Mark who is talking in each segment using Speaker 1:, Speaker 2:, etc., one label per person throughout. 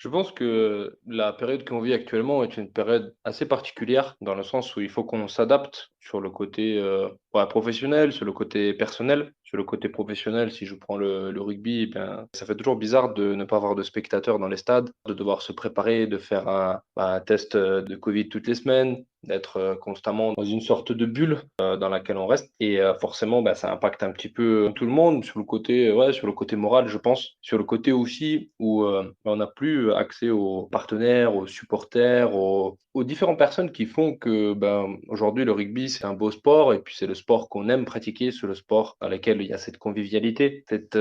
Speaker 1: Je pense que la période qu'on vit actuellement est une période assez particulière, dans le sens où il faut qu'on s'adapte sur le côté ouais, professionnel, sur le côté personnel. Sur le côté professionnel, si je prends le rugby, eh bien, ça fait toujours bizarre de ne pas avoir de spectateurs dans les stades, de devoir se préparer, de faire un test de Covid toutes les semaines, d'être constamment dans une sorte de bulle dans laquelle on reste. Et forcément, bah, ça impacte un petit peu tout le monde sur le côté, ouais, sur le côté moral, je pense. Sur le côté aussi où bah, on n'a plus accès aux partenaires, aux supporters, aux différentes personnes qui font que ben, aujourd'hui le rugby c'est un beau sport et puis c'est le sport qu'on aime pratiquer, c'est le sport dans lequel il y a cette convivialité, cette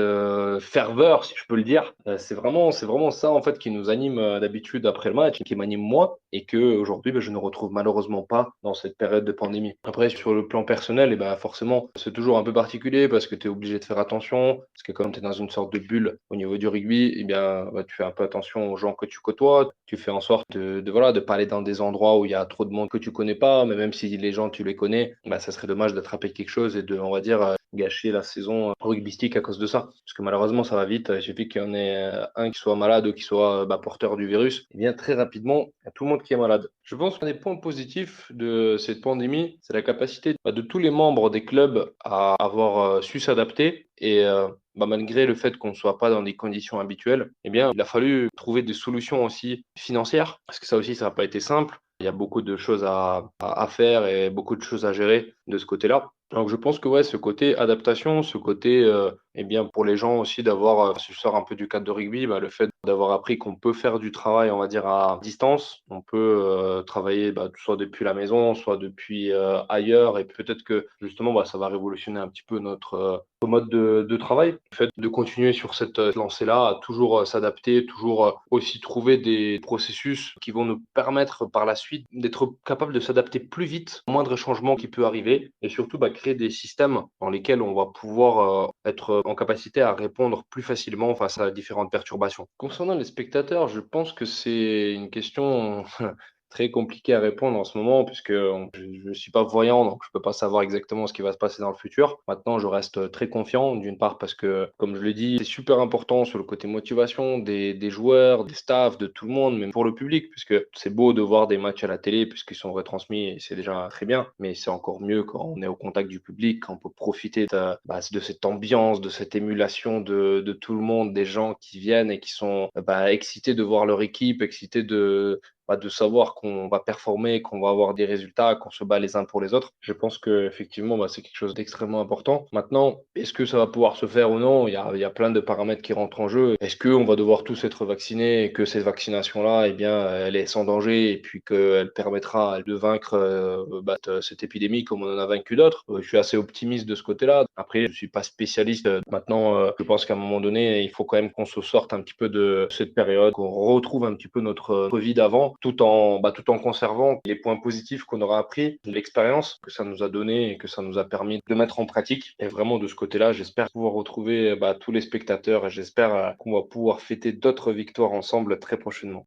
Speaker 1: ferveur si je peux le dire. C'est vraiment ça en fait qui nous anime d'habitude après le match, qui m'anime moi et que aujourd'hui ben, je ne retrouve malheureusement pas dans cette période de pandémie. Après sur le plan personnel, et ben forcément c'est toujours un peu particulier parce que tu es obligé de faire attention, parce que comme tu es dans une sorte de bulle au niveau du rugby, et bien bah, tu fais un peu attention aux gens que tu côtoies, tu fais en sorte voilà de pas aller dans des endroits où il y a trop de monde que tu connais pas, mais même si les gens tu les connais, bah ça serait dommage d'attraper quelque chose et de on va dire gâcher la saison rugbystique à cause de ça. Parce que malheureusement ça va vite, il suffit qu'il y en ait un qui soit malade ou qui soit bah, porteur du virus, et bien très rapidement il y a tout le monde qui est malade. Je pense qu'un des points positifs de cette pandémie, c'est la capacité bah, de tous les membres des clubs à avoir su s'adapter et bah, malgré le fait qu'on ne soit pas dans des conditions habituelles, eh bien, il a fallu trouver des solutions aussi financières, parce que ça aussi, ça n'a pas été simple. Il y a beaucoup de choses à faire et beaucoup de choses à gérer de ce côté-là. Donc, je pense que ouais, ce côté adaptation, ce côté, eh bien, pour les gens aussi d'avoir, si je sors un peu du cadre de rugby, bah, le fait d'avoir appris qu'on peut faire du travail, on va dire, à distance. On peut travailler bah, soit depuis la maison, soit depuis ailleurs. Et peut-être que justement, bah, ça va révolutionner un petit peu notre mode de travail. Le fait de continuer sur cette lancée-là, à toujours s'adapter, toujours aussi trouver des processus qui vont nous permettre par la suite d'être capable de s'adapter plus vite au moindre changement qui peut arriver et surtout bah, créer des systèmes dans lesquels on va pouvoir être en capacité à répondre plus facilement face à différentes perturbations. Concernant les spectateurs, je pense que c'est une question très compliquée à répondre en ce moment puisque je ne suis pas voyant, donc je peux pas savoir exactement ce qui va se passer dans le futur. Maintenant, je reste très confiant, d'une part parce que, comme je l'ai dit, c'est super important sur le côté motivation des joueurs, des staffs, de tout le monde, même pour le public, puisque c'est beau de voir des matchs à la télé puisqu'ils sont retransmis et c'est déjà très bien, mais c'est encore mieux quand on est au contact du public, quand on peut profiter bah, de cette ambiance, de cette émulation de tout le monde, des gens qui viennent et qui sont bah, excités de voir leur équipe, excités bah, de savoir qu'on va performer, qu'on va avoir des résultats, qu'on se bat les uns pour les autres. Je pense que effectivement, bah, c'est quelque chose d'extrêmement important. Maintenant, est-ce que ça va pouvoir se faire ou non? Il y a plein de paramètres qui rentrent en jeu. Est-ce qu'on va devoir tous être vaccinés et que cette vaccination-là, eh bien, elle est sans danger et puis qu'elle permettra de vaincre bah, cette épidémie comme on en a vaincu d'autres? Je suis assez optimiste de ce côté-là. Après, je suis pas spécialiste. Maintenant, je pense qu'à un moment donné, il faut quand même qu'on se sorte un petit peu de cette période, qu'on retrouve un petit peu notre vie d'avant tout en conservant les points positifs qu'on aura appris, l'expérience que ça nous a donné et que ça nous a permis de mettre en pratique. Et vraiment, de ce côté-là, j'espère pouvoir retrouver bah, tous les spectateurs et j'espère qu'on va pouvoir fêter d'autres victoires ensemble très prochainement.